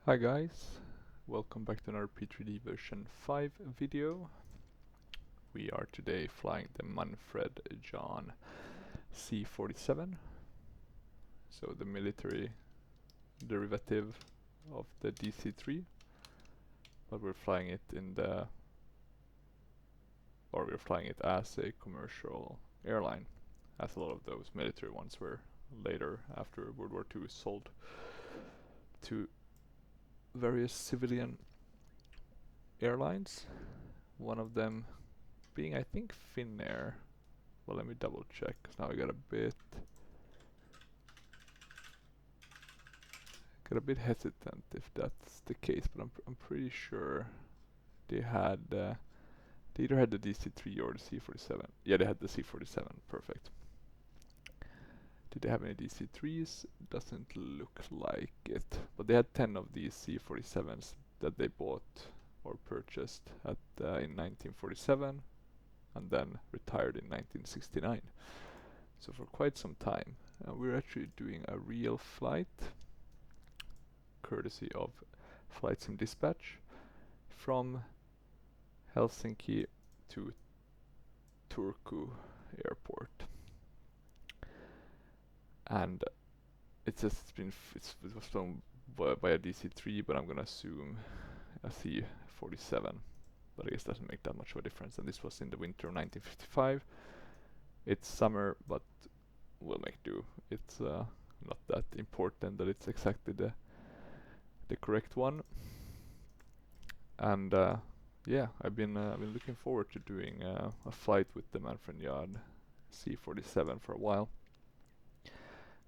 Hi guys, welcome back to another P3D version 5 video. We are today flying the Manfred Jahn C-47, so the military derivative of the DC-3, but we're flying it we're flying it as a commercial airline, as a lot of those military ones were later after World War II sold to various civilian airlines, one of them being, I think, Finnair. Well, let me double check, because now I got a bit hesitant if that's the case, but I'm pretty sure they had they either had the DC-3 or the C-47. Yeah, they had the C-47. Perfect. Did they have any DC-3s? Doesn't look like it, but they had 10 of these C-47s that they bought or purchased at in 1947 and then retired in 1969. So for quite some time. We're actually doing a real flight, courtesy of Flight Sim Dispatch, from Helsinki to Turku airport. And it was flown by a DC-3, but I'm gonna assume a C-47. But I guess it doesn't make that much of a difference. And this was in the winter of 1955. It's summer, but we'll make do. It's not that important that it's exactly the correct one. And yeah, I've been looking forward to doing a flight with the Manfred Jahn C-47 for a while.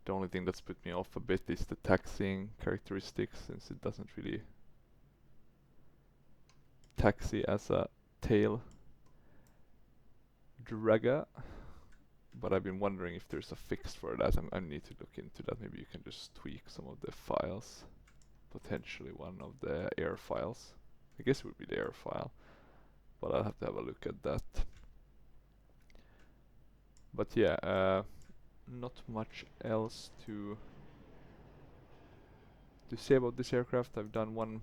The only thing that's put me off a bit is the taxiing characteristics, since it doesn't really taxi as a tail dragger. But I've been wondering if there's a fix for that. I need to look into that. Maybe you can just tweak some of the files. Potentially one of the air files. I guess it would be the air file, but I'll have to have a look at that. But yeah, not much else to say about this aircraft. I've done one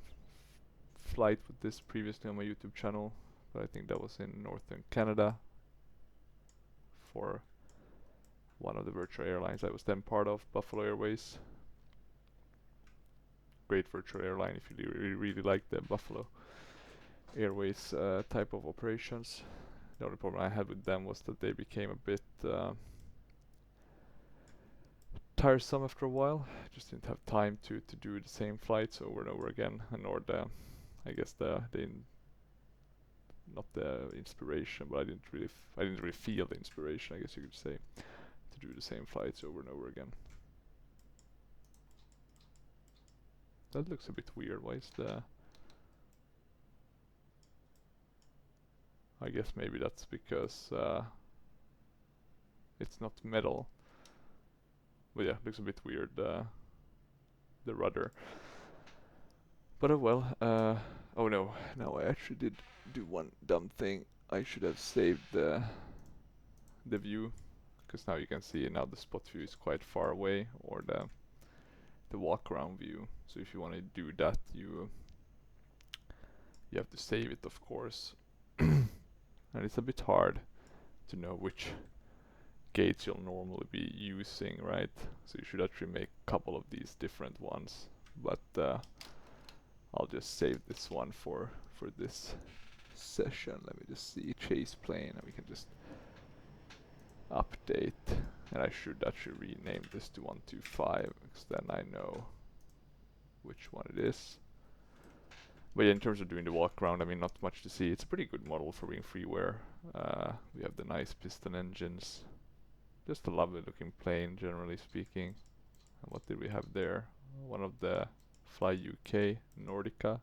flight with this previously on my YouTube channel, but I think that was in northern Canada for one of the virtual airlines I was then part of, Buffalo Airways. Great virtual airline if you really like the Buffalo Airways type of operations. The only problem I had with them was that they became a bit tiresome after a while. Just didn't have time to do the same flights over and over again, and or I guess not the inspiration, but I didn't really feel the inspiration, I guess you could say, to do the same flights over and over again. That looks a bit weird. Why is I guess maybe that's because it's not metal. But yeah, looks a bit weird, the rudder. But oh well. Oh no, I actually did do one dumb thing. I should have saved the view, because now you can see now the spot view is quite far away, or the walk around view. So if you want to do that, you have to save it, of course. And it's a bit hard to know which gates you'll normally be using, right? So you should actually make a couple of these different ones, but I'll just save this one for this session. Let me just see, chase plane, and we can just update. And I should actually rename this to 125, because then I know which one it is. But yeah, in terms of doing the walk around, I mean, not much to see. It's a pretty good model for being freeware. We have the nice piston engines. Just a lovely looking plane, generally speaking. And what did we have there? One of the Fly UK Nordica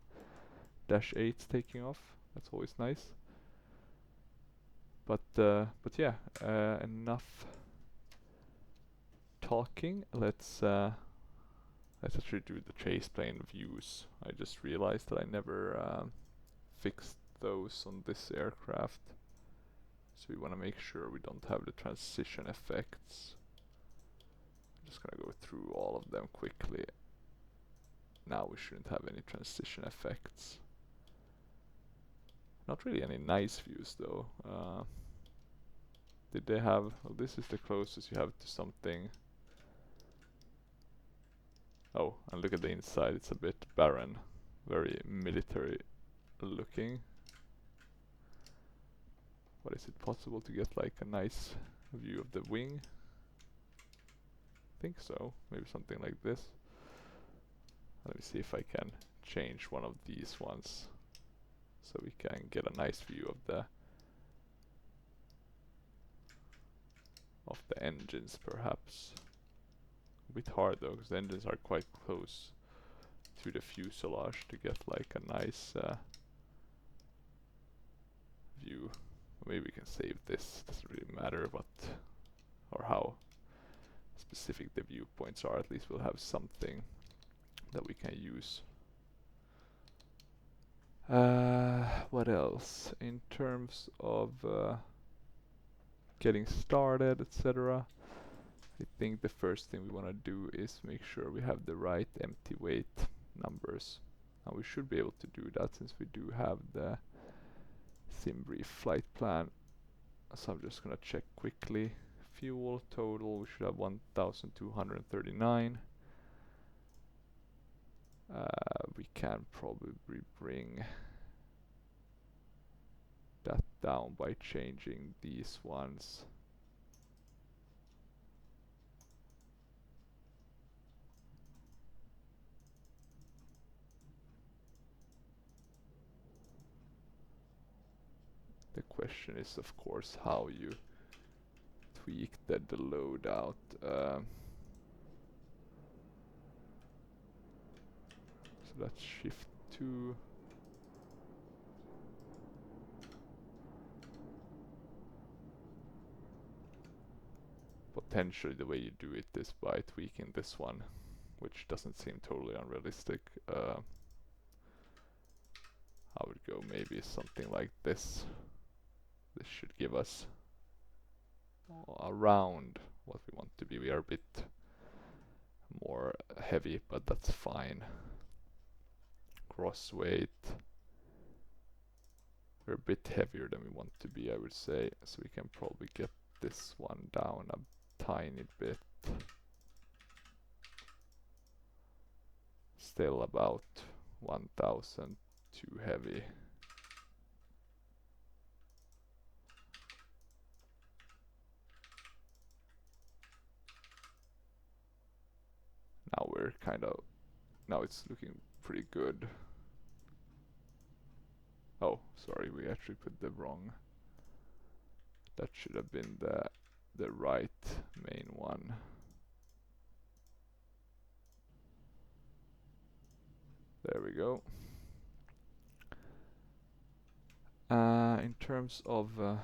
-8s taking off. That's always nice. But yeah, enough talking. Let's actually do the chase plane views. I just realized that I never fixed those on this aircraft. So we want to make sure we don't have the transition effects. I'm just gonna go through all of them quickly. now we shouldn't have any transition effects. Not really any nice views though. Did they have... Well, this is the closest you have to something. Oh, and look at the inside, it's a bit barren. Very military looking. But is it possible to get like a nice view of the wing? I think so. Maybe something like this. Let me see if I can change one of these ones so we can get a nice view of the engines perhaps. A bit hard though, because the engines are quite close to the fuselage to get like a nice view. Maybe we can save this, doesn't really matter what or how specific the viewpoints are, at least we'll have something that we can use. What else? In terms of getting started, etc. I think the first thing we want to do is make sure we have the right empty weight numbers. And we should be able to do that since we do have the SimBrief flight plan. So I'm just gonna check quickly. Fuel total, we should have 1,239. We can probably bring that down by changing these ones. The question is of course how you tweak the loadout. So that's shift 2. Potentially the way you do it is by tweaking this one, which doesn't seem totally unrealistic. I would go maybe something like this. This should give us around what we want to be. We are a bit more heavy, but that's fine. Gross weight. We're a bit heavier than we want to be, I would say, so we can probably get this one down a tiny bit. Still about 1,000 too heavy. Now we're now it's looking pretty good. Oh, sorry, we actually put the wrong. That should have been the right main one. There we go. In terms of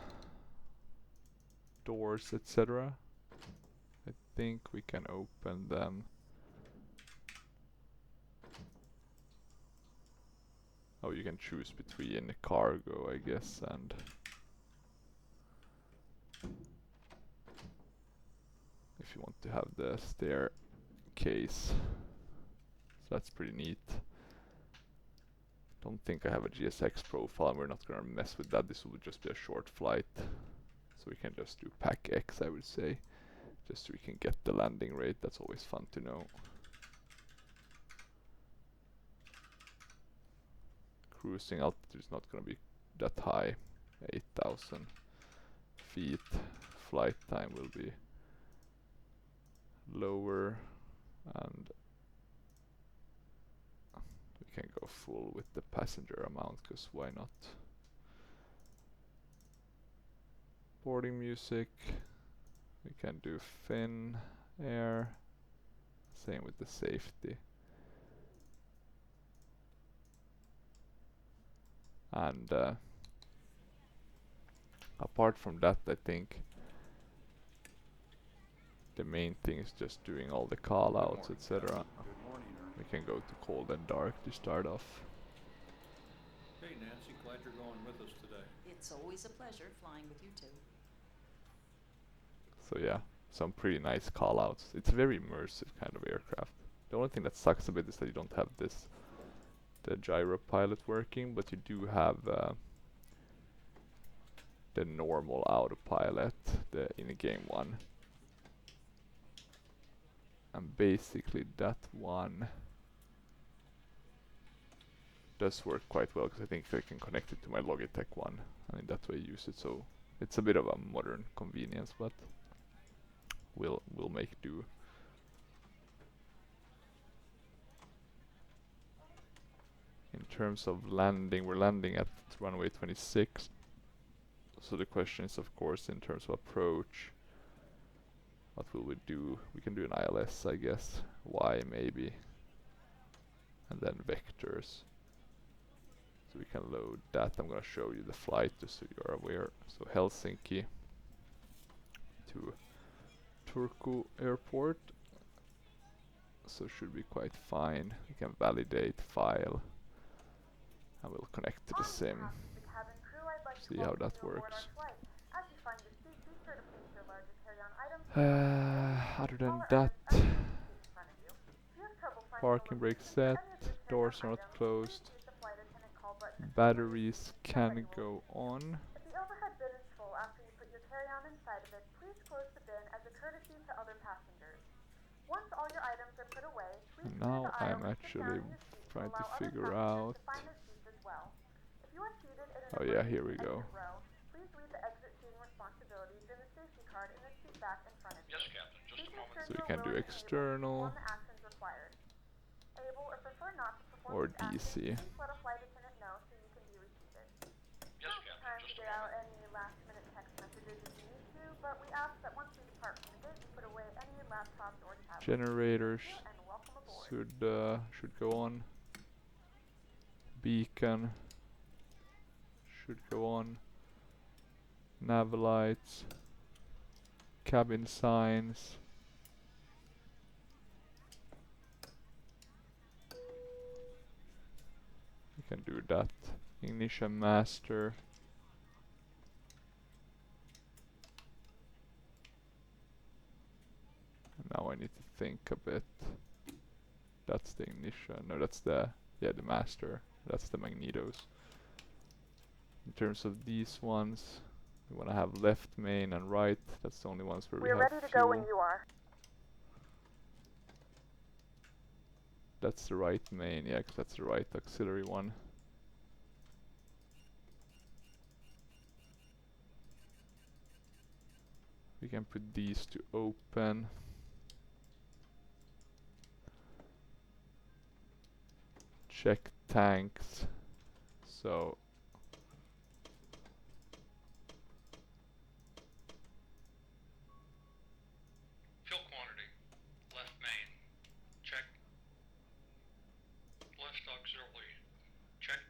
doors, etc., I think we can open them. Oh, you can choose between cargo, I guess, and if you want to have the staircase. So that's pretty neat. Don't think I have a GSX profile, and we're not gonna mess with that. This will just be a short flight. So we can just do pack X, I would say. Just so we can get the landing rate, that's always fun to know. Cruising altitude is not gonna be that high. 8,000 feet. Flight time will be lower, and we can go full with the passenger amount, because why not? Boarding music, we can do Finnair, same with the safety. And apart from that, I think the main thing is just doing all the call outs, etc. We can go to cold and dark to start off. Hey Nancy, glad you're going with us today. It's always a pleasure flying with you two. So yeah, some pretty nice call outs. It's a very immersive kind of aircraft. The only thing that sucks a bit is that you don't have the gyro pilot working, but you do have the normal autopilot, the in-game one. And basically that one does work quite well, because I think I can connect it to my Logitech one, and in that way use it. So it's a bit of a modern convenience, but we'll make do. In terms of landing, we're landing at runway 26. So the question is, of course, in terms of approach, what will we do? We can do an ILS, I guess. Y maybe. And then vectors. So we can load that. I'm gonna show you the flight just so you're aware. So Helsinki to Turku airport. So should be quite fine. We can validate file. And we'll connect to the sim. See how that works. Other than that, parking brake set, doors are not closed, batteries can go on. If the overhead bin is full after you put your carry-on inside of it, please close the bin as a courtesy to other passengers. Once all your items are put away, please Now clear the aisle I'm and sit down actually in your seat to trying to allow other figure passengers out. to find their seats as well. If you are seated in an Oh yeah, here we emergency go. exit row, please read the exit seating responsibilities in the safety card in the seat back in front of you. Yes, Captain, just a moment. So you can do external On the actions required. Able or prefer not to perform or these actions, DC. please let a flight attendant know so you can be reseated. Yes, Now's the Captain, time to just a get out moment. any last-minute text messages if you need to, but we ask that once we depart from the gate, you put away any laptops or tablets. Generators Thank you and welcome aboard. should go on. Beacon should go on. Nav lights, cabin signs. You can do that. Ignition master. Now I need to think a bit. That's the ignition. No, that's the master. That's the magnetos. In terms of these ones, we want to have left main and right. That's the only ones where we We're have ready to fuel. go when you are. That's the right main, yeah, 'cause that's the right auxiliary one. We can put these to open. Check tanks. So Fuel quantity, left main, check. Left auxiliary, check.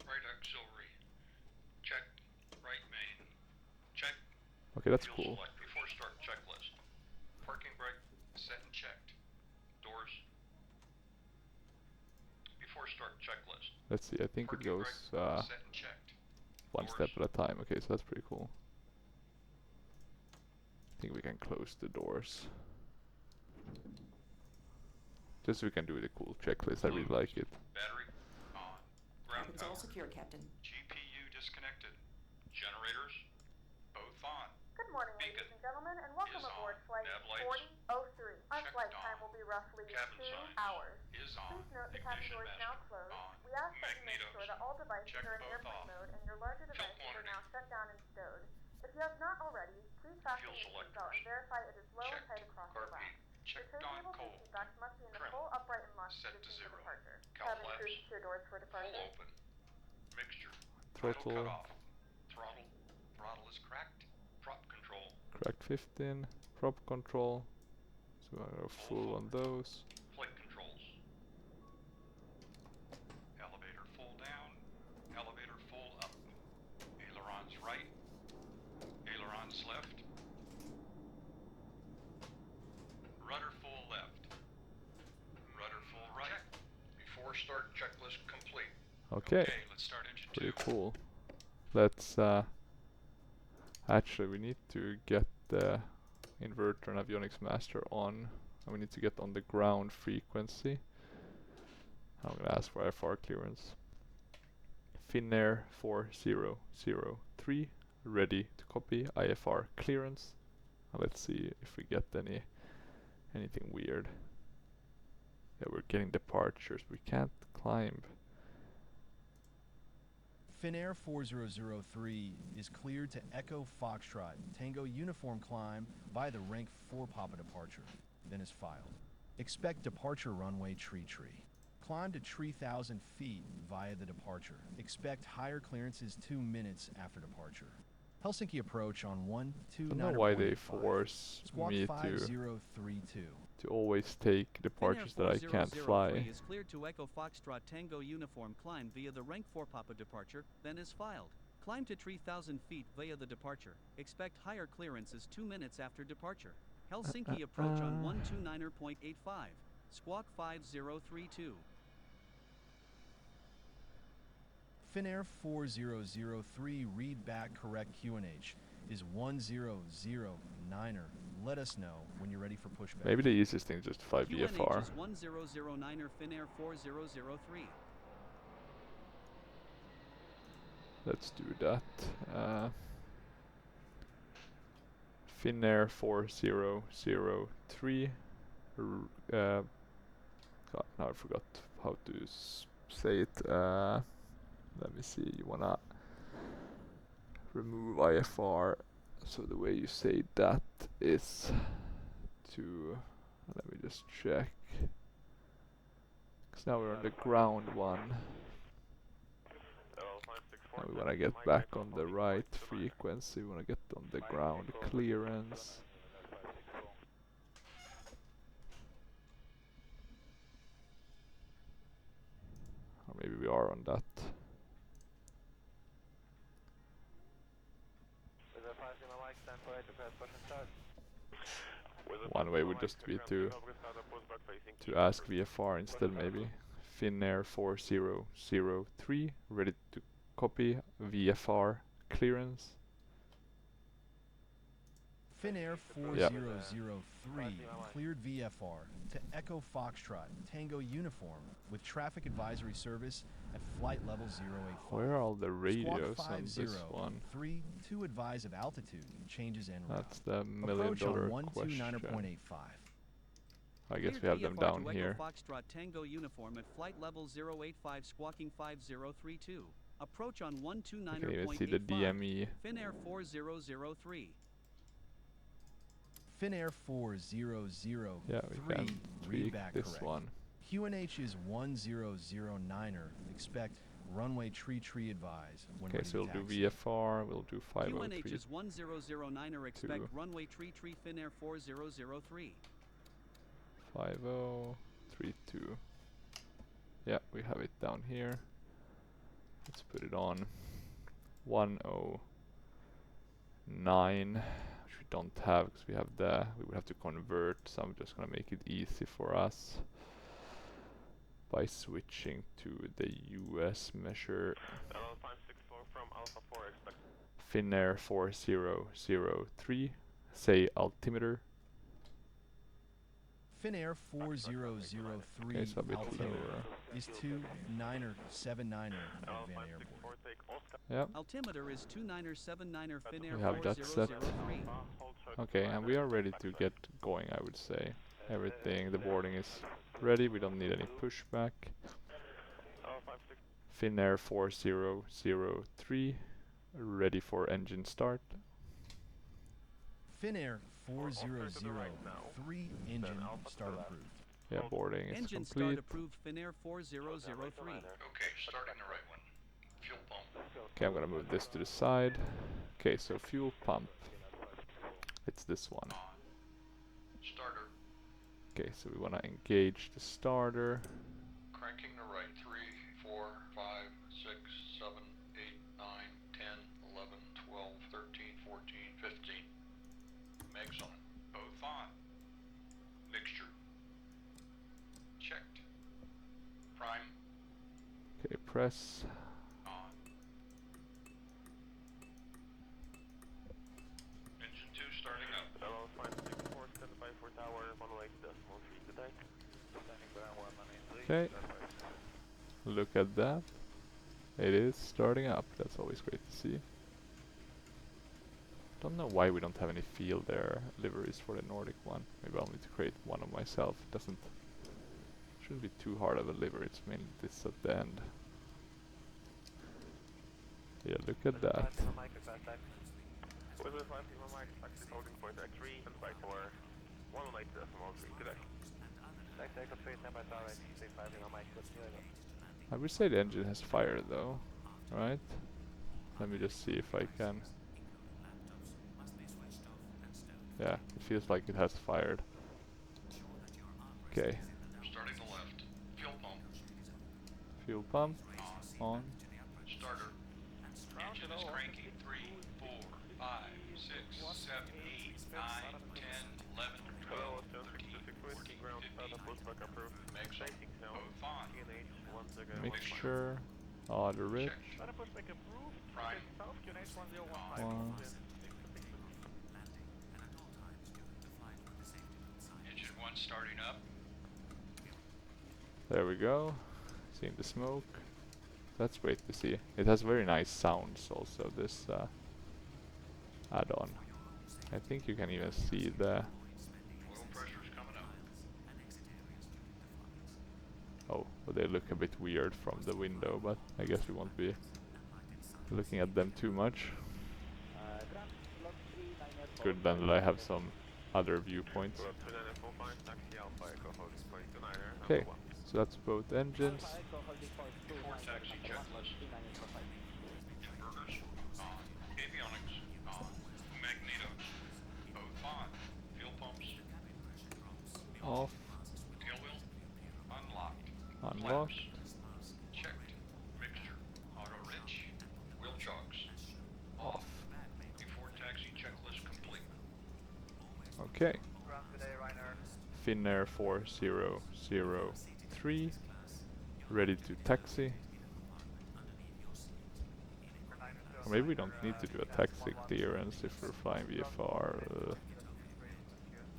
Right auxiliary, check. Right main, check. okay, that's Fuel cool. select before start checklist. Parking brake set and checked. Doors. Before start checklist. Let's see, I think it Parking goes brake set and checked. one step at a time. Okay, so that's pretty cool. I think we can close the doors. Just so we can do the cool checklist. I really like it. Battery on. Ground It's all power. secure, Captain. GPU disconnected. Generators both on. Good morning, Beacon ladies and gentlemen, and welcome is aboard on. flight Nav lights 4003. Our checked flight on. time will be roughly Cabin 2 signs hours. is on. Please note the cabin Ignition door is now master closed. on. We ask that you make Magnetos sure that all devices check are in both airplane off. mode and your larger Fuel devices are quantity. now shut down and stowed. If you have not already, please fasten Fuel your seatbelt selectors and verify it is low and checked. tight across your Carb lap. heat Your checked tray on tables and cold. seatbacks must be in the Trim full upright and locked set to position for 0. departure. Cal Cabin crew flaps secure doors for full departure. open. Mixture. Throttle. Idle cutoff. Throttle. Throttle is cracked. Prop control. Cracked 15. Prop control. So we're gonna go full on those. Flight controls. Elevator full down. Elevator full up. Ailerons right. Ailerons left. Rudder full left. Rudder full right. Before start checklist complete. Okay. Okay, let's start engine Pretty 2. cool. Let's actually we need to get the inverter and avionics master on. and we need to get on the ground frequency. I'm gonna ask for IFR clearance. Finnair 4003, ready to copy IFR clearance. Let's see if we get anything weird. Yeah, we're getting departures. We can't climb. Finnair 4003 is cleared to Echo Foxtrot Tango Uniform climb via the rank 4 Papa departure, then is filed. Expect departure runway tree. Climb to 3,000 feet via the departure. Expect higher clearances 2 minutes after departure. Helsinki approach on 129.5. I don't know why they force Squawk me 5032. to always take departures that I can't fly. is cleared to Echo Foxtrot Tango Uniform climb via the rank 4 Papa departure, then is filed. Climb to 3,000 feet via the departure. Expect higher clearances 2 minutes after departure. Helsinki approach on 129.85. Squawk 5032. Finnair 4003, read back correct QNH is 1009er. Let us know when you're ready for pushback. Maybe the easiest thing is just to fly QNH VFR. is 1009er Finnair 4003. Let's do that. Finnair 4003. God, now I forgot how to say it. Let me see. You wanna remove IFR. So the way you say that is to. Let me just check. Because now we're on the ground one. And we wanna get back on the right frequency. We wanna get on the ground clearance. Or maybe we are on that. One way would just be to ask VFR instead, maybe. Finnair 4003, ready to copy VFR clearance. Finnair 4003 cleared VFR to Echo Foxtrot Tango Uniform with traffic advisory service at flight level 085. Where are all the radios Squawk on this one? 5003 to advise of altitude changes en route. That's the Approach $1,000,000 on question. 129.85. I guess we have them down here. Echo Foxtrot Tango Uniform at flight level 085 squawking 5032. Approach on You can even see the 129.85. DME. Finnair 4003. Finnair 4003 Yeah, we can read tweak back this correct. one. QNH is 1009er. Expect runway tree advise when Okay, ready so to we'll do taxi. VFR, we'll do QNH 503. is 1009er. Expect 2. runway tree Finnair 4003. 5032. Yeah, we have it down here. Let's put it on 109, which we don't have because we have we would have to convert, so I'm just gonna make it easy for us by switching to the US measure. Finnair 4003, say altimeter. Finnair 4003 Okay, so a bit altimeter lower. is 2979er Van Airport. Yep. Altimeter is 2979er Finnair We have that set. 4003. Okay, and we are ready to get going, I would say. Everything, the boarding is ready, we don't need any pushback. Finnair 4003, ready for engine start. Finnair 4003 engine start approved. Yeah, boarding is Engine start complete. approved Finnair 4003. Okay, starting the right one. Fuel pump. Okay, I'm gonna move this to the side. Okay, so fuel pump. It's this one. On. Starter. Okay, so we wanna engage the starter. Cranking to right. 3, 4, 5, 6, 7, 8, 9, 10, 11, 12, 13, 14, 15. Megs on it. Both on. Mixture. Checked. Prime. Okay, press. On. Engine 2 starting up. Okay, look at that. It is starting up. That's always great to see. Don't know why we don't have any field air liveries for the Nordic one. Maybe I'll need to create one of myself. Shouldn't be too hard of a livery. It's mainly this at the end. Yeah, look at that. I would say the engine has fire though, right? Let me just see if I can. Yeah, it feels like it has fired. Okay. Starting the left. Fuel pump. Fuel pump on. Starter. Engine is cranking. 3, 4, 5, 6, 7, 8, 9, 10, 11, 12, 13, 14, 15. Makes on. Both on. Mixture. Auto rich. Prime. One. Engine 1 starting up. There we go. Seeing the smoke. That's great to see. It has very nice sounds also, this add-on. I think you can even see the... Oil pressure's coming up. Oh, well, they look a bit weird from the window, but I guess we won't be looking at them too much. It's good then that I have some other viewpoints. Okay, so that's both engines. Before taxi checklist. Inverters on. Avionics on. Magnetos both on. Fuel pumps Off. tail wheel unlocked. Unlocked. Flaps checked. Mixture auto rich. Wheel chocks Off. Before taxi checklist complete. Okay. Finnair 4003. Ready to taxi. Or maybe we don't need to do a taxi clearance if we're flying VFR.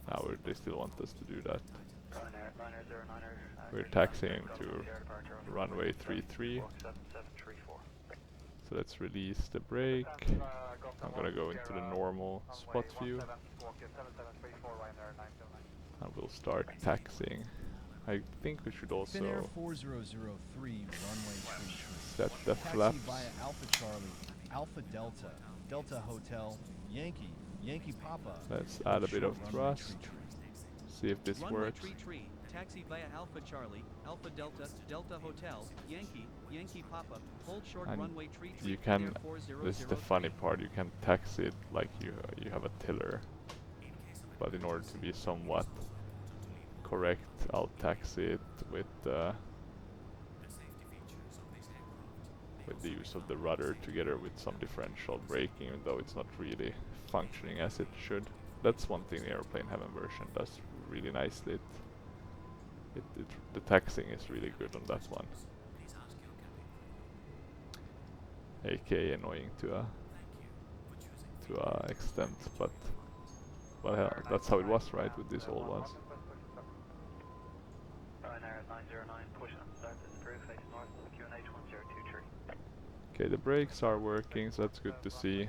No, they still want us to do that. We're taxiing to runway 33. So let's release the brake. I'm gonna go into the normal spot view. And we'll start taxiing. I think we should also Finnair 4003 runway tree. set the Taxi flaps. via Alpha Charlie, Alpha Delta, Delta Hotel, Yankee, Yankee Papa. Let's add a bit of Short runway thrust. tree. See if this Runway works. tree. Taxi via Alpha Charlie, Alpha Delta, Delta Hotel, Yankee, Yankee Papa. Hold short And runway tree. you can, Finnair 4003. this is the funny part, you can taxi it like you have a tiller. But in order to be somewhat correct, I'll taxi it with the use of the rudder together with some differential braking, even though it's not really functioning as it should. That's one thing the airplane heaven version does really nicely. The taxiing is really good on that one. AK annoying to a extent, but well, hell, that's how it was, right, with these old ones. Okay, the brakes are working, so that's good to see.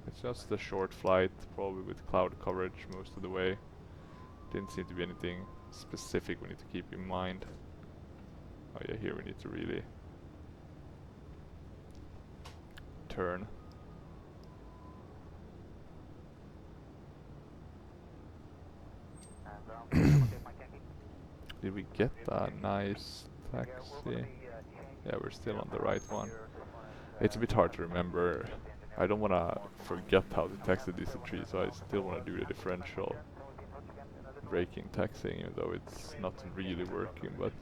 It's just a short flight, probably with cloud coverage most of the way. Didn't seem to be anything specific we need to keep in mind. Oh yeah, here we need to really turn. Did we get a nice taxi? Yeah, we're still on the right one. It's a bit hard to remember. I don't want to forget how to taxi DC-3, so I still want to do the differential braking taxiing, even though it's not really working, but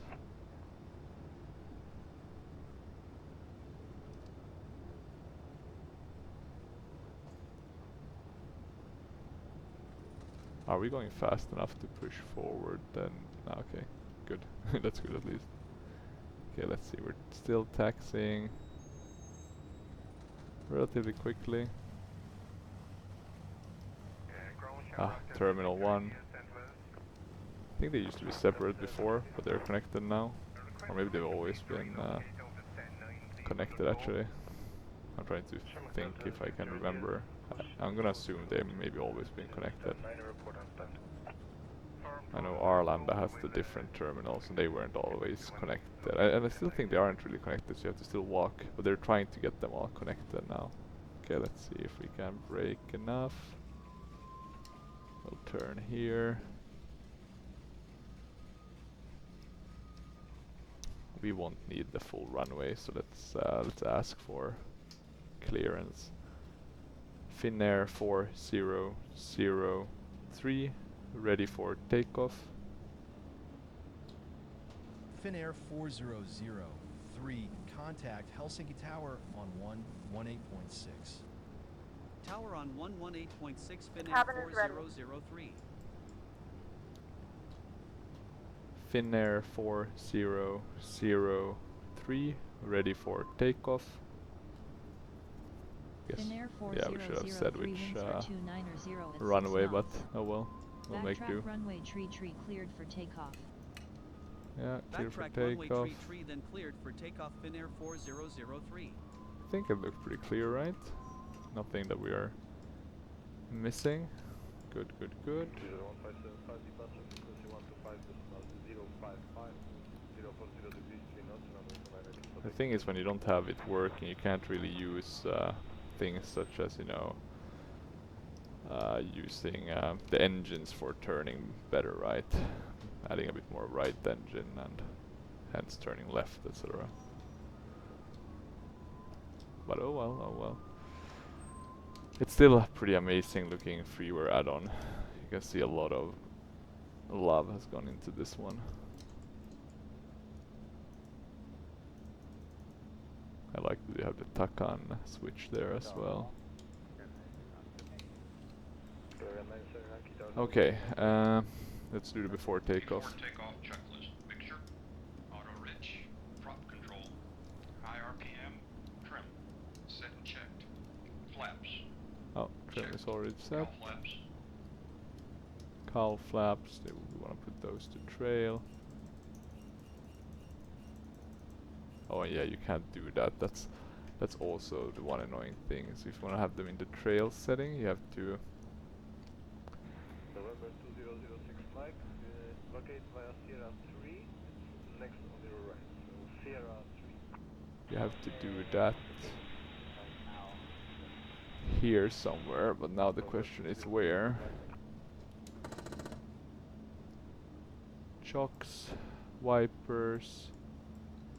are we going fast enough to push forward then? No, okay, good. That's good at least. Okay, let's see, we're still taxiing relatively quickly. Terminal 1. I think they used to be separate before, but they're connected now. Or maybe they've always been connected actually. I'm trying to think if I can remember. I'm gonna assume they've maybe always been connected. I know Arlanda has the different terminals and they weren't always connected. And I still think they aren't really connected, so you have to still walk. But they're trying to get them all connected now. Okay, let's see if we can brake enough. We'll turn here. We won't need the full runway, so let's ask for clearance. Finnair 4003, ready for takeoff. Finnair 4003, contact Helsinki Tower on 118.6. Tower on 118.6 Finnair cabin is ready. 4003. Finnair 4003, ready for takeoff. Yes. Finnair Yeah, we should have said 4003 which winds are 290 at runway, 6 but knots. oh well, we'll make do. Backtrack runway tree cleared for takeoff. Yeah, clear for Backtrack runway takeoff. tree then cleared for takeoff Finnair 4003. I think it looks pretty clear, right? Nothing that we are missing. Good, good, good. The thing is, when you don't have it working, you can't really use things such as, you know, using the engines for turning better right, adding a bit more right engine and hence turning left, etc. But oh well, oh well. It's still a pretty amazing looking freeware add-on. You can see a lot of love has gone into this one. I like that you have the Takan switch there as well. Okay, let's do the before takeoff. Before takeoff checklist. Mixture, auto rich, prop control, high RPM, trim, set and checked. Flaps, Oh, trim is already set. cowl flaps, Cowl flaps, we want to put those to trail. Oh yeah, you can't do that. That's also the one annoying thing. So if you want to have them in the trail setting, you have to. November 2006 Mike, locate via Sierra 3, next on your right. So Sierra 3. You have to do that here somewhere, but now the question is where. Chocks, wipers,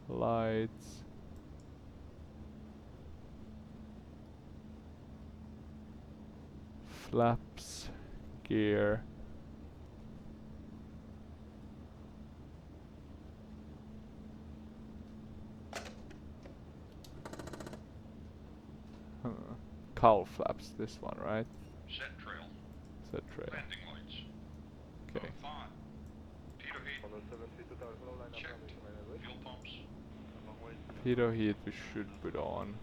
lights. Flaps, gear. Cowl flaps, this one, right? set trail, Set trail. landing lights, Okay. boat 5, pitot heat, On the 72 tower flow line up checked, runway 29 fuel pumps, Pitot heat we should put on.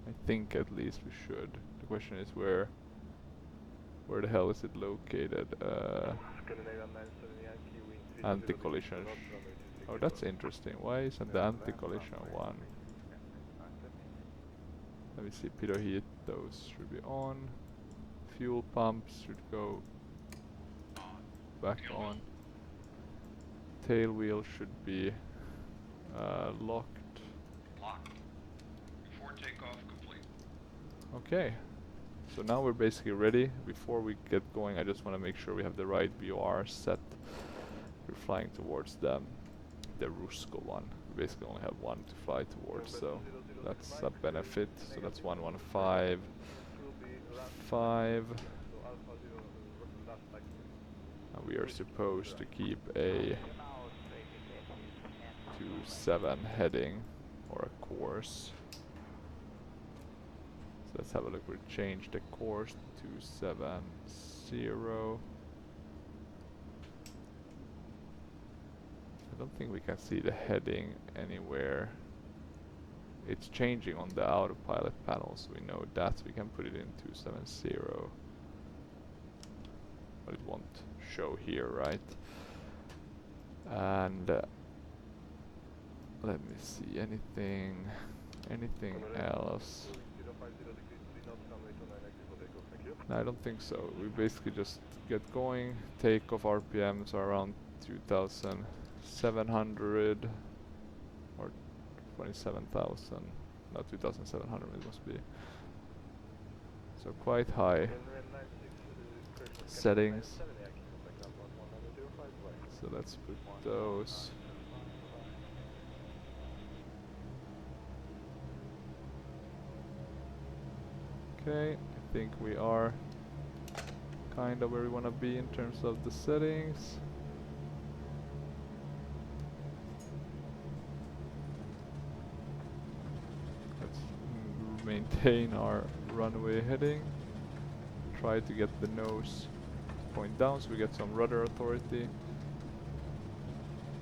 I think at least we should. The question is where the hell is it located? Scandinavian 97 Yankee wind 30 Anti-collision. knots, runway 26 Oh, that's interesting. Why isn't the anti-collision one? Let me see. Pitot heat, those should be on. Fuel pumps should go back on. Tail wheel should be locked. locked. Before takeoff complete. Okay, so now we're basically ready. Before we get going, I just want to make sure we have the right VOR set. We're flying towards the Rusko one. We basically only have one to fly towards, so that's a benefit. So that's 115, 5. And we are supposed to keep a 27 heading or a course. So let's have a look. We'll change the course to 270. I don't think we can see the heading anywhere. it's changing on the autopilot panel, so we know that we can put it in 270, but it won't show here, right? And let me see, anything else? No, I don't think so. We basically just get going. Takeoff RPMs are around 2,700 or 27,000. No, 2,700 it must be. So quite high settings. So let's put those. Okay, I think we are kind of where we want to be in terms of the settings. Let's maintain our runway heading. Try to get the nose point down so we get some rudder authority.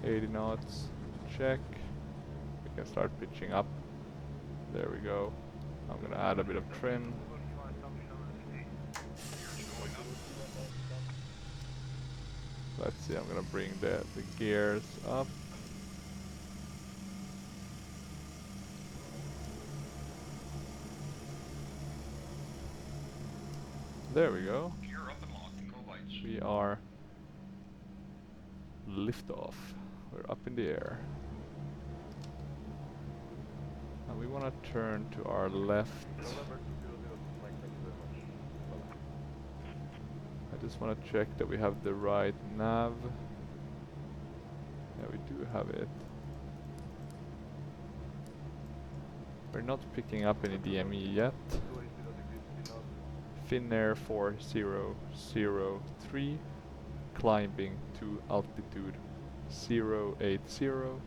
80 knots, check. We can start pitching up. There we go. I'm gonna add a bit of trim. Let's see, I'm gonna bring the gears up. There we go. Gear up and locked. Go lights. We are liftoff. We're up in the air. And we want to turn to our left. I just want to check that we have the right nav. Yeah, we do have it. We're not picking up any DME yet. Finnair 4003, climbing to altitude 080.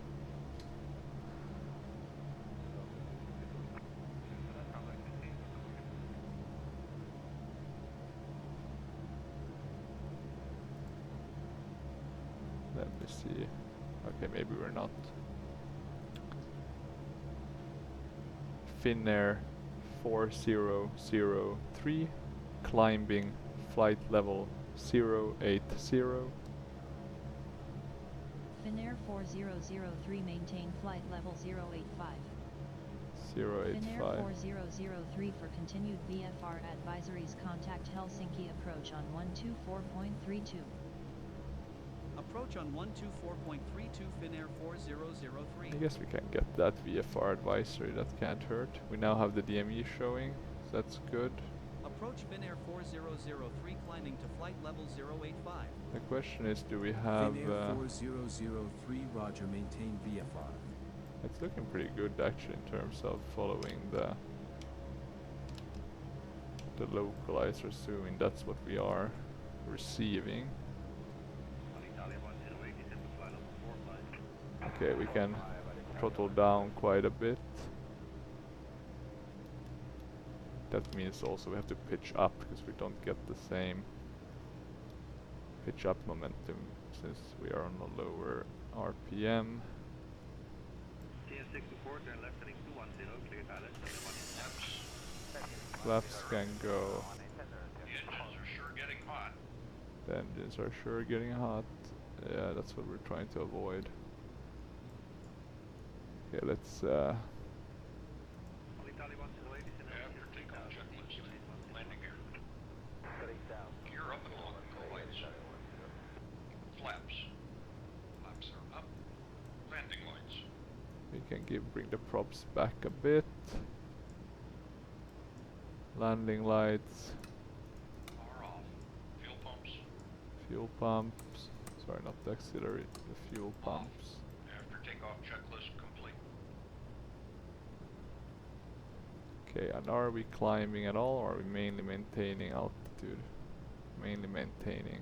Let me see. Okay, maybe we're not. Finnair 4003, climbing flight level 080. Finnair 4003 maintain flight level 085. 085. Finnair 4003 for continued VFR advisories, contact Helsinki approach on 124.32. Approach on 124.32 Finnair 4003. I guess we can get that VFR advisory, that can't hurt. We now have the DME showing, so that's good. Approach Finnair 4003 climbing to flight level 085. The question is, do we have... Finnair 4003, roger, maintain VFR. It's looking pretty good actually in terms of following the localizer, assuming that's what we are receiving. Okay, we can throttle down quite a bit. That means also we have to pitch up because we don't get the same pitch up momentum since we are on a lower RPM. Flaps can go. The engines are sure getting hot. The engines are sure getting hot. Yeah, that's what we're trying to avoid. Okay, let's After takeoff checklist. Landing gear. Gear up and locked. Go lights. Flaps. Flaps are up. Landing lights. we can bring the props back a bit. Landing lights. Power off. Fuel pumps. Fuel pumps. Sorry, not the auxiliary, the fuel pumps. After takeoff checklist complete. Okay, and are we climbing at all, or are we mainly maintaining altitude? Mainly maintaining.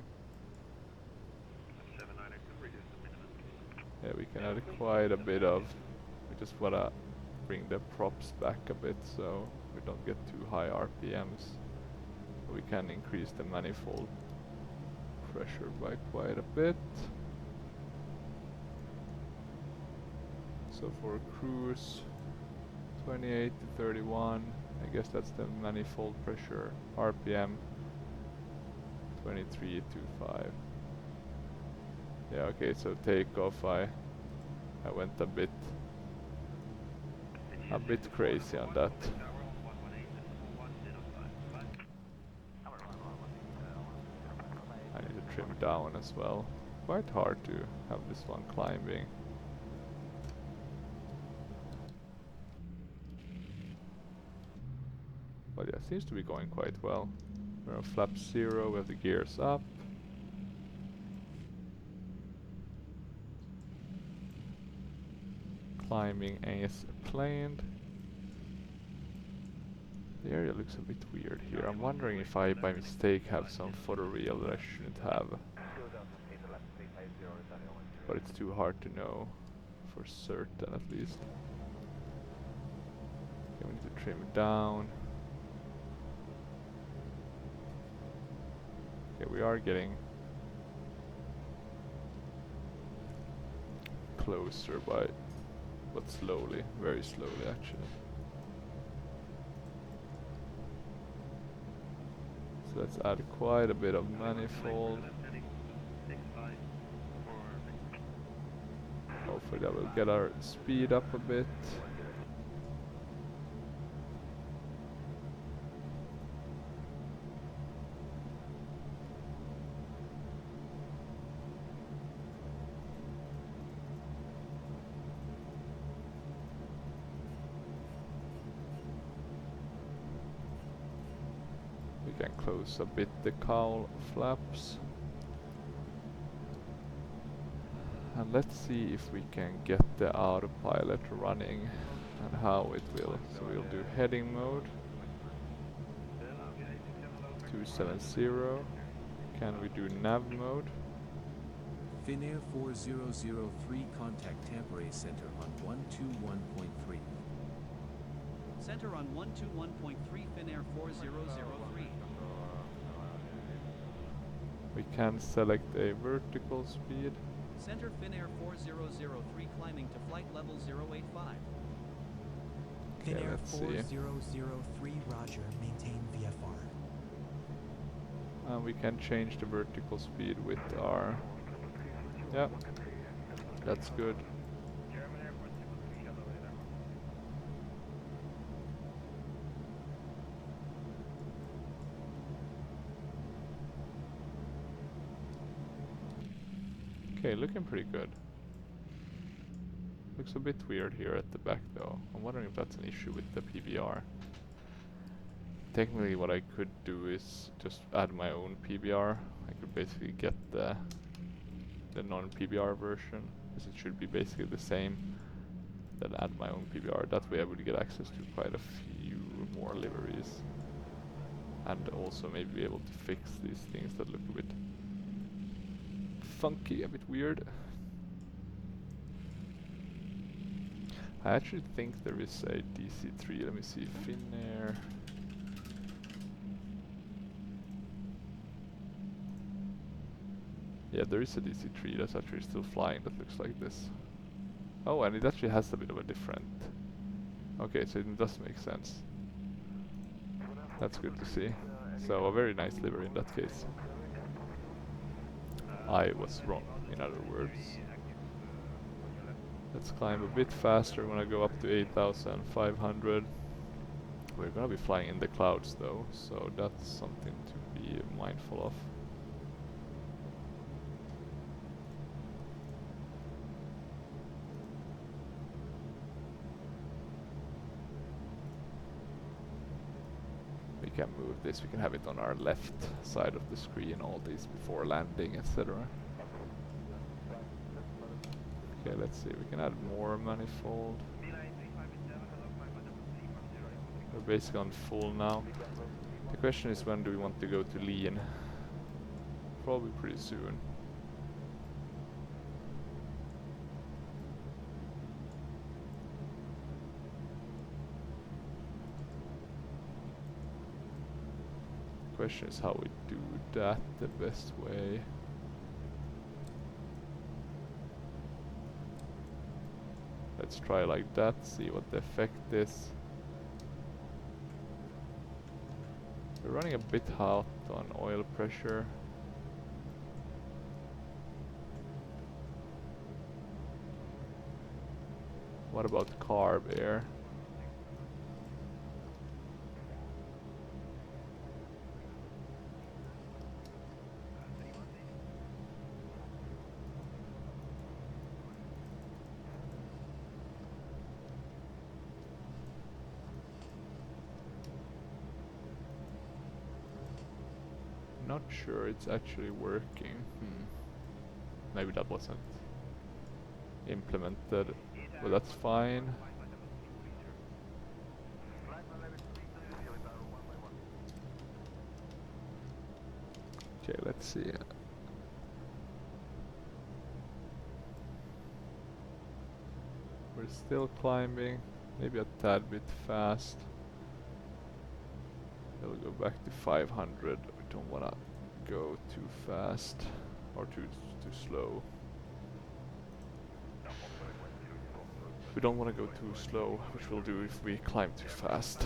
Yeah, we can add quite a bit of... We just wanna bring the props back a bit so we don't get too high RPMs. We can increase the manifold pressure by quite a bit. So for cruise, 28 to 31. I guess that's the manifold pressure. RPM 23.25. Yeah, okay, so takeoff I went a bit crazy on that. I need to trim down as well. Quite hard to have this one climbing. But yeah, seems to be going quite well. We're on flap 0, we have the gears up. Climbing as planned. The area looks a bit weird here. I'm wondering if I by mistake have some photoreal that I shouldn't have. But it's too hard to know for certain at least. Okay, we need to trim down. Okay, we are getting closer but slowly, very slowly actually. So let's add quite a bit of manifold. Hopefully that will get our speed up a bit. We can close a bit the cowl flaps. And let's see if we can get the autopilot running and how it will. So we'll do heading mode. 270. Can we do nav mode? Finnair 4003 contact Tampere Center on 121.3. Center on 121.3 Finnair 4003. We can select a vertical speed. Center Finnair 4003 climbing to flight level 085. Okay, Finnair let's see. 4003, roger, maintain VFR. We can change the vertical speed with our... Yeah, that's good. Okay, looking pretty good. Looks a bit weird here at the back though. I'm wondering if that's an issue with the PBR. Technically what I could do is just add my own PBR. I could basically get the non-PBR version, because it should be basically the same. Then add my own PBR. That way I would get access to quite a few more liveries. And also maybe be able to fix these things that look a bit funky, a bit weird. I actually think there is a DC3. Let me see. Finnair. Yeah, there is a DC3 that's actually still flying that looks like this. Oh, and it actually has a bit of a different... Okay, so it does make sense. That's good to see. So a very nice livery in that case. I was wrong, in other words. Let's climb a bit faster when I go up to 8,500. We're gonna be flying in the clouds though, so that's something to be mindful of. We can move this, we can have it on our left side of the screen, all these before landing, etc. Okay, let's see, we can add more manifold. We're basically on full now. The question is, when do we want to go to lean? Probably pretty soon. The question is how we do that the best way. let's try like that, see what the effect is. We're running a bit hot on oil pressure. What about carb air? Not sure it's actually working. Maybe that wasn't implemented, but that's fine. Okay, let's see. We're still climbing, maybe a tad bit fast. We'll go back to 500. We don't wanna go too fast or too slow. We don't wanna go too slow, which we'll do if we climb too fast.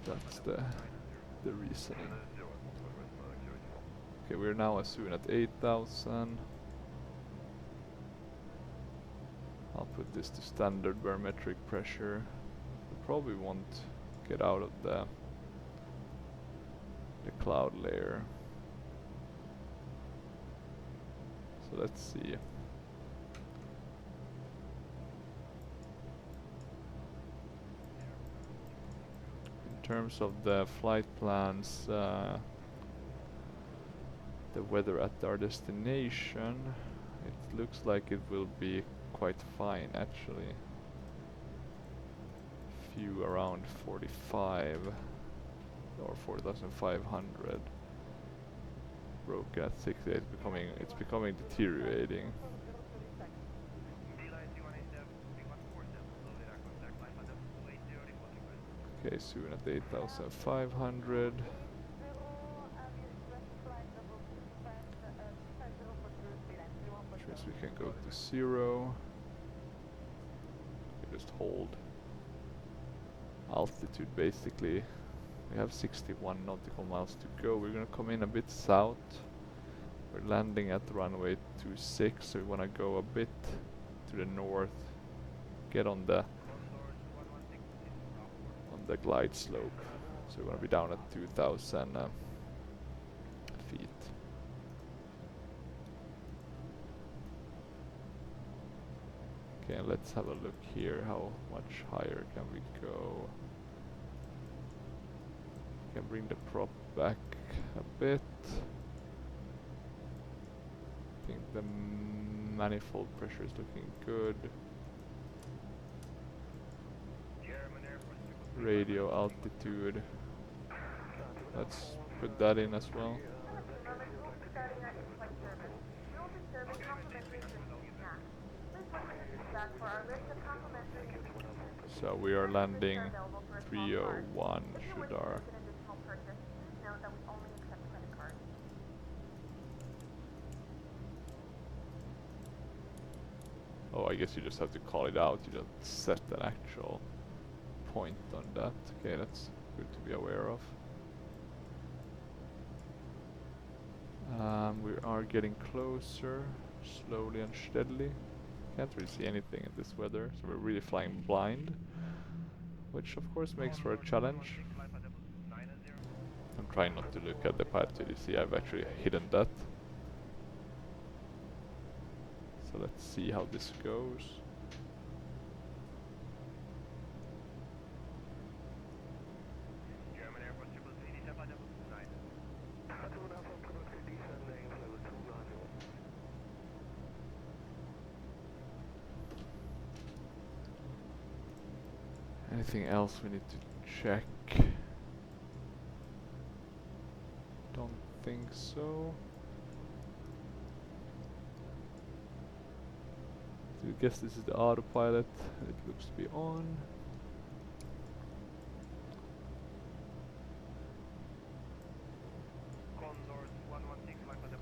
That's the reasoning. Okay, we're now as soon at 8,000. I'll put this to standard barometric pressure. We probably won't get out of the cloud layer. So let's see. In terms of the flight plans, the weather at our destination, it looks like it will be quite fine actually. Few around 45 or 4,500. Broke at 68. It's becoming deteriorating. Okay, soon at 8,500. Which means we can go to 0. We just hold altitude basically. We have 61 nautical miles to go. We're gonna come in a bit south. We're landing at runway 26, so we wanna go a bit to the north, get on the glide slope. So we're gonna be down at 2,000 feet. Okay, let's have a look here. How much higher can we go? Can bring the prop back a bit. I think the manifold pressure is looking good. Radio altitude. Let's put that in as well. So we are landing 301 should our Oh, I guess you just have to call it out, you don't set an actual point on that. Okay, that's good to be aware of. We are getting closer, slowly and steadily. Can't really see anything in this weather, so we're really flying blind, which of course makes for a challenge. I'm trying not to look at the pilot to see I've actually hidden that. So let's see how this goes. Anything else we need to check? Don't think so. So I guess this is the autopilot, and it looks to be on.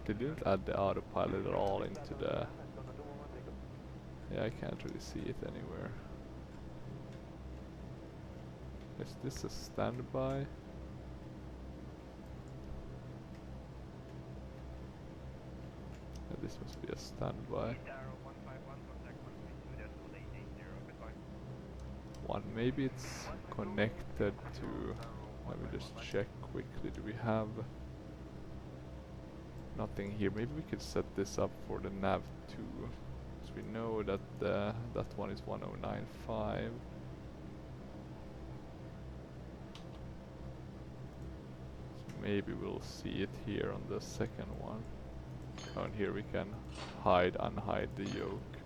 They didn't add the autopilot at all into the... Yeah, I can't really see it anywhere. Is this a standby? Yeah, this must be a standby. One, maybe it's connected to... Let me just check quickly, do we have... Nothing here. Maybe we could set this up for the nav 2. Because we know that that one is 1095. So maybe we'll see it here on the second one. Oh, and here we can hide, unhide the yoke.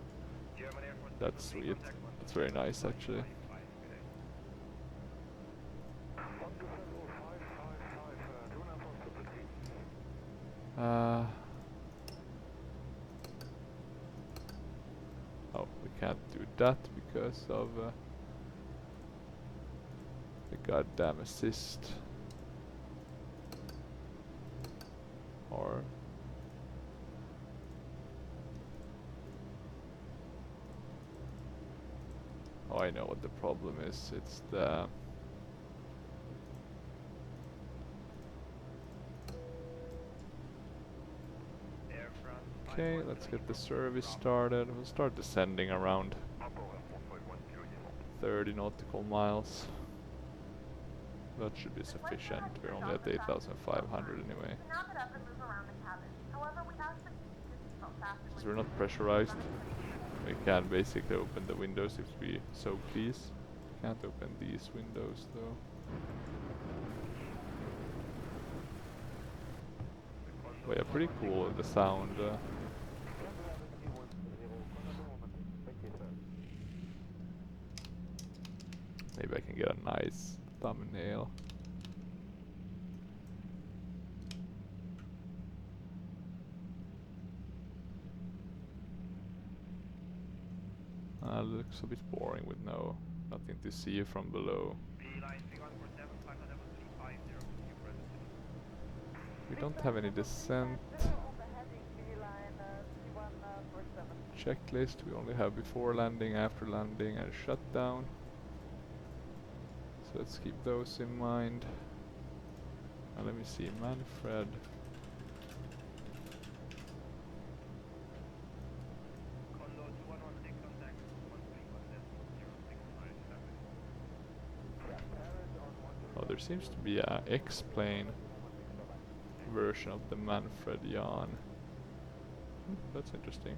That's sweet. That's very nice actually. Oh, we can't do that because of the goddamn assist. Or... Oh, I know what the problem is. It's the... Okay, let's get the service started. We'll start descending around 30 nautical miles. That should be sufficient. We're only at 8,500 anyway. Since we're not pressurized, we can basically open the windows if we so please. Can't open these windows though. But yeah, pretty cool the sound. Maybe I can get a nice thumbnail. Looks a bit boring with nothing to see from below. We don't have any descent checklist. We only have before landing, after landing, and shutdown. So let's keep those in mind. And let me see, Manfred. Oh, there seems to be a X-plane version of the Manfred Jahn. That's interesting.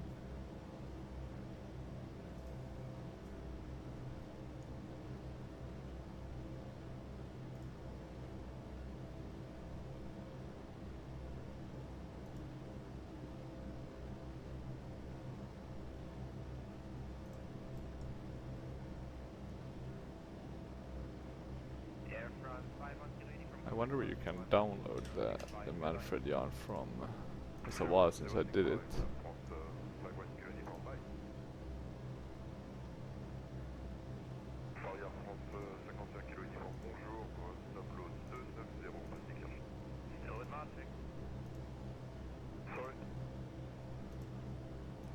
I wonder where you can download the Manfred Jahn from. It's a while since I did it.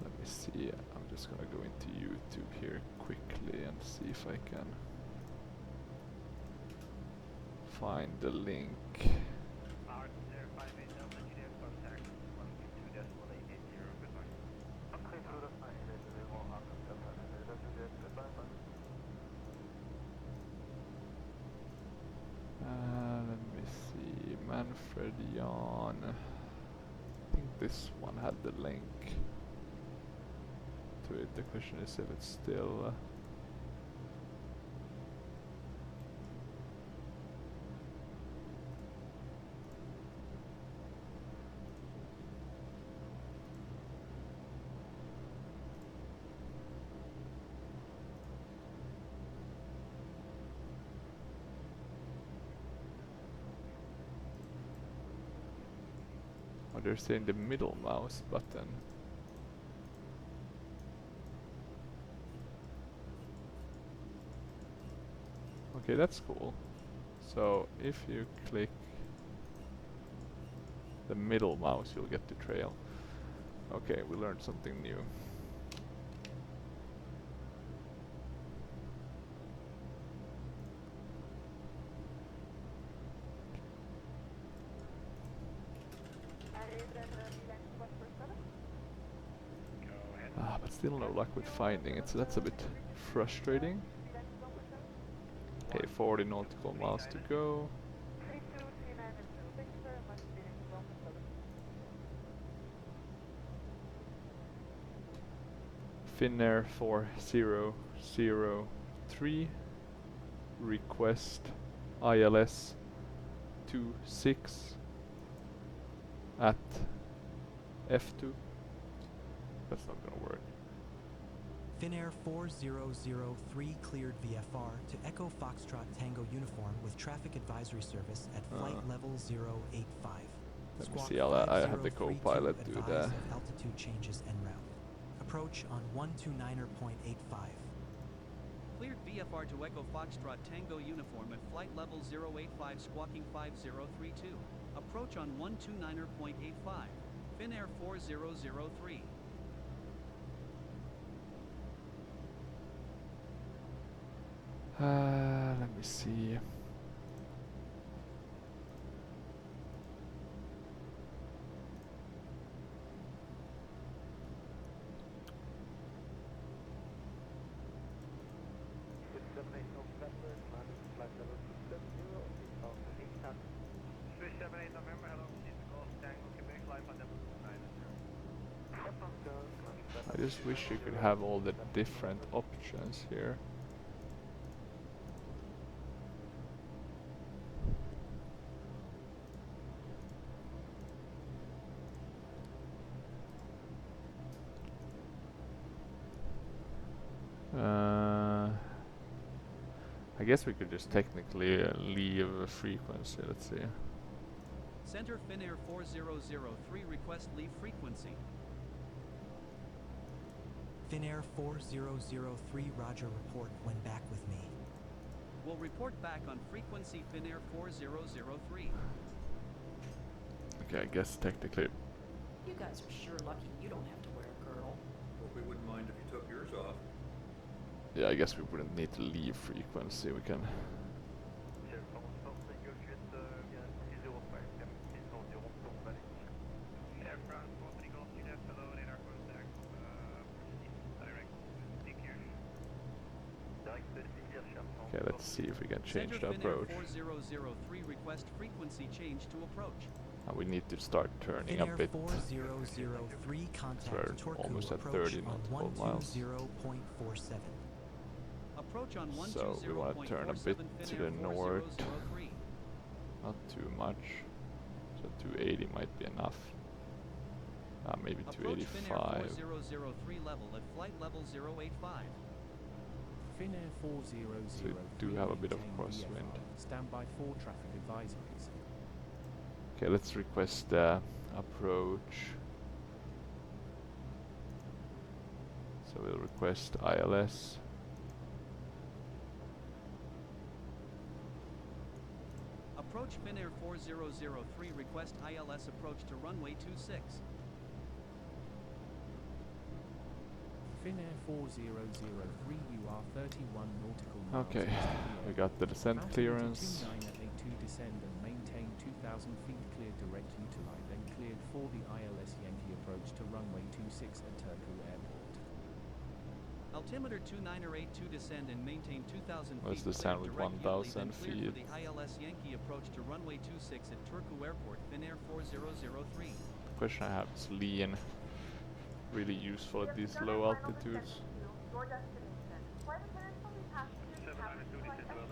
Let me see, I'm just gonna go into YouTube here quickly and see if I can find the link. Let me see, Manfred Jahn. I think this one had the link to it. The question is if it's still... they're saying the middle mouse button. Okay, that's cool. So if you click the middle mouse, you'll get the trail. Okay, we learned something new. But still no luck with finding it, so that's a bit frustrating. Okay, 40 nautical miles to go. Finnair 4003, request ILS 26 at EFTU. That's not gonna work. Finnair 4003 cleared VFR to Echo Foxtrot Tango Uniform with traffic advisory service at flight level 085. Let me Squawk see, I have the 5032 co-pilot do advise that. of altitude changes en route. Approach on 129.85. Cleared VFR to Echo Foxtrot Tango Uniform at flight level 085 squawking 5032. Approach on 129.85. Finnair 4003. Let me see. I just wish you could have all the different options here. I guess we could just technically leave a frequency, let's see. Center Finnair 4003 request leave frequency. Finnair 4003 Roger, report when back with me. Will report back on frequency Finnair 4003. Okay, I guess technically. You guys are sure lucky you don't have to wear a girdle. Hope we wouldn't mind if you took yours off. Yeah, I guess we wouldn't need to leave frequency, we can. Okay, let's see if we can change the approach. 4003 request frequency change to approach. And we need to start turning a Finnair bit. 4003 contact We're Turku, almost at approach 30 on nautical miles. 120.47. Approach on 120.47. So we want to turn a bit to the north. Not too much. So 280 might be enough. Maybe Approach 285. Finnair 4003 level at flight level 085. Finnair 4003 So we do have a bit of maintain crosswind. VFR. Stand by for traffic advisories. Okay, let's request the approach. So we'll request ILS. Approach Finnair 4003 request ILS approach to runway 26. Finnair 4003 UR 31 nautical miles. Okay, east of we the got the descent Altimeter clearance. 2982 descend and maintain 2,000 feet cleared direct Utilite, then cleared for the ILS Yankee approach to runway 26 at Turku Airport. Altimeter 2982 descend and maintain 2,000 Let's feet descend cleared with direct Italy, 1,000 then cleared feet. for the ILS Yankee approach to runway 26 at Turku Airport, Finnair 4003. The question I have is lean. Really useful at these low altitudes.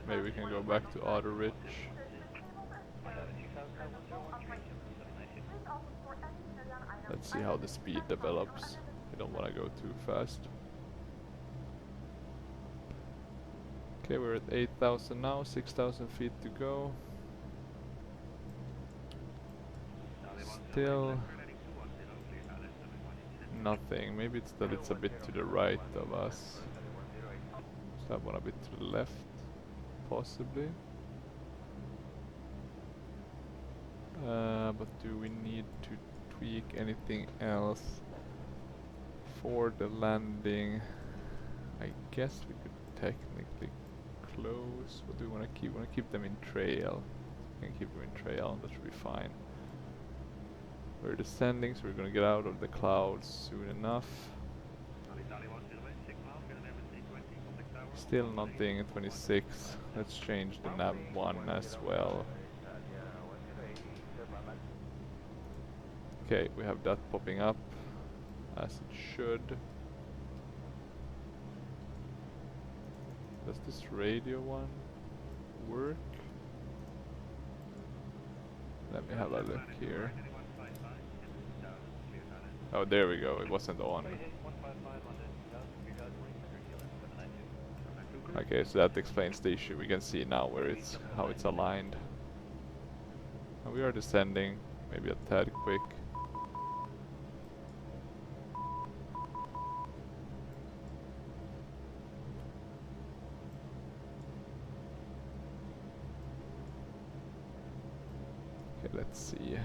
Maybe we can go back to Otter Ridge. Let's see how the speed develops. We don't want to go too fast. Okay, we're at 8,000 now, 6,000 feet to go. Still nothing. Maybe it's that it's a bit to the right of us. So that one a bit to the left, possibly. But do we need to tweak anything else for the landing? I guess we could technically close. What do we want to keep? We want to keep them in trail. We can keep them in trail, and that should be fine. We're descending, so we're gonna get out of the clouds soon enough. Still nothing. 26. Let's change the nav 1 as well. Okay, we have that popping up as it should. Does this radio one work? Let me have a look here. Oh, there we go. It wasn't on. Okay, so that explains the issue. We can see now where it's how it's aligned. And we are descending, maybe a tad quick. Okay, let's see.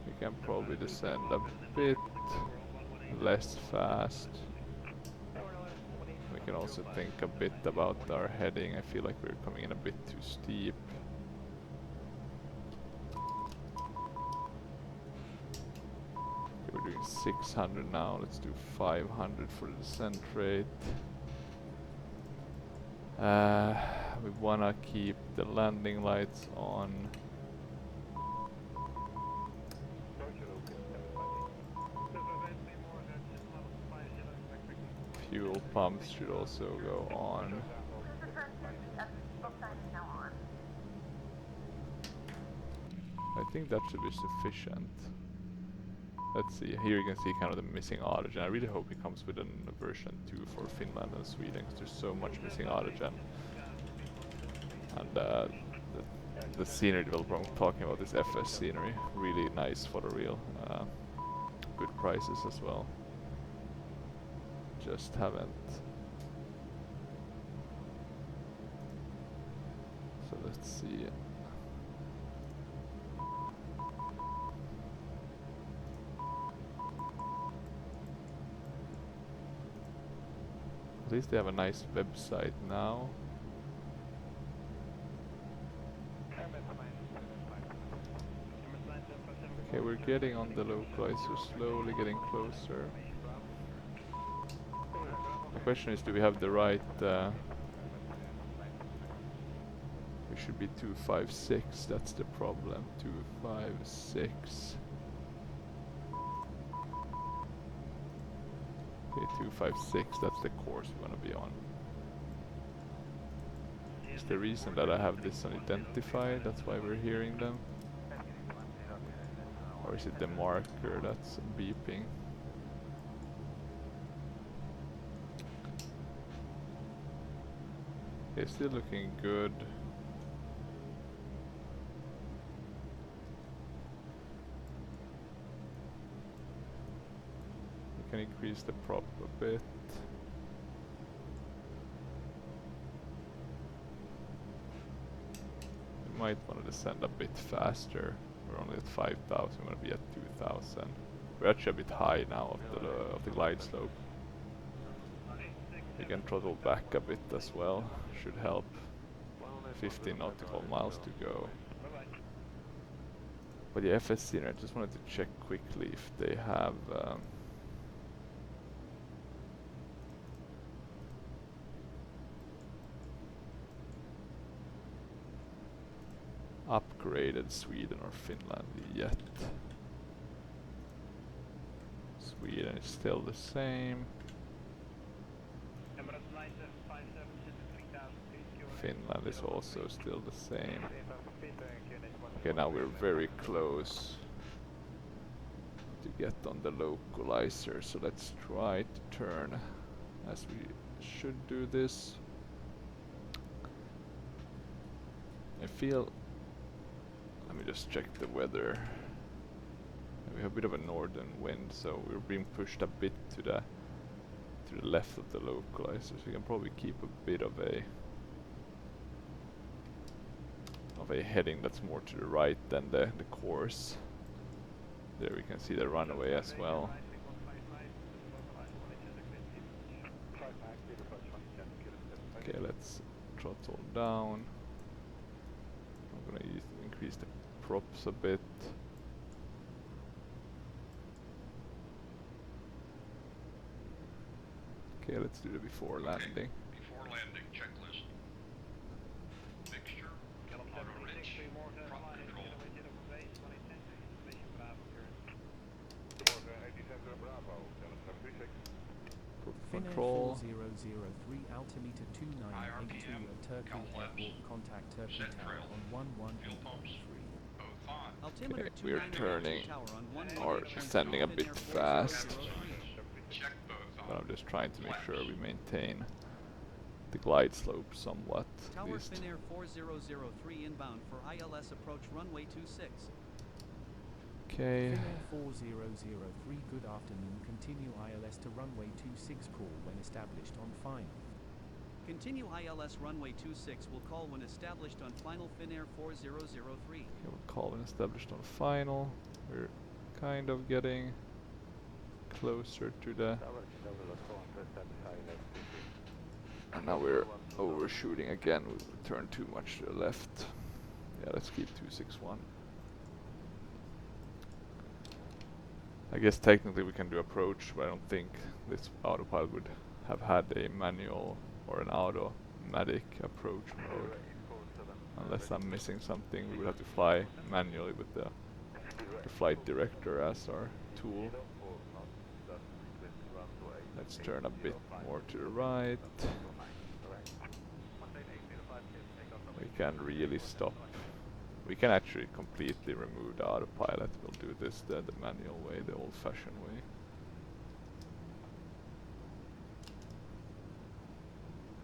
We can probably descend a bit less fast. We can also think a bit about our heading. I feel like we're coming in a bit too steep. Okay, we're doing 600 now. Let's do 500 for the descent rate. We wanna keep the landing lights on. Fuel pumps should also go on. I think that should be sufficient. Let's see, here you can see kind of the missing oxygen. I really hope it comes with a version 2 for Finland and Sweden, because there's so much missing oxygen. And the scenery developer I'm talking about, this FS scenery, really nice photoreal. Good prices as well. Just haven't. So let's see. At least they have a nice website now. Okay, we're getting on the localizer, slowly getting closer. The question is, do we have the right... we should be 256, that's the problem. 256. Okay, 256, that's the course we want to be on. Is the reason that I have this unidentified, that's why we're hearing them? Or is it the marker that's beeping? Okay, still looking good. We can increase the prop a bit. We might want to descend a bit faster. We're only at 5,000, we want to be at 2,000. We're actually a bit high now of the glide slope. We can throttle back a bit as well, should help. 15 nautical miles to go. But the FS scenery, I just wanted to check quickly if they have upgraded Sweden or Finland yet. Sweden is still the same. Finland is also still the same. Okay, now we're very close to get on the localizer, so let's try to turn as we should do this. I feel... let me just check the weather. We have a bit of a northern wind, so we're being pushed a bit to the left of the localizer, so we can probably keep a bit of a heading that's more to the right than the course. There we can see the runway as well. Okay, let's throttle down. I'm gonna increase the props a bit. Okay, let's do the before landing. Before landing checklist. Mixture, auto rich, prop control. Finnair Control. 4003 altimeter 2982 IRPM, at Turku count Airport. flaps, Contact Turku set Tower trail, on fuel pumps, 118.3. both on. Altimeter Okay, we're 2982 turning tower on or 118.3 descending a bit Finnair fast. 4003. Check both But on. I'm just trying to make Flaps. sure we maintain the glide slope somewhat, at Tower least. Finnair 4003 inbound for ILS approach runway 26. Okay. Finnair 4003 good afternoon. Continue ILS to runway 26 call when established on final. Continue ILS runway 26 will call when established on final Finnair 4003. Okay, we'll call when established on final. We're kind of getting closer to the... And now we're overshooting again. We turned too much to the left. Yeah, let's keep 261. I guess technically we can do approach, but I don't think this autopilot would have had a manual or an automatic approach mode. Unless I'm missing something, we would have to fly manually with the flight director as our tool. Let's turn a bit more to the right. We can really stop. We can actually completely remove the autopilot. We'll do this the manual way, the old-fashioned way.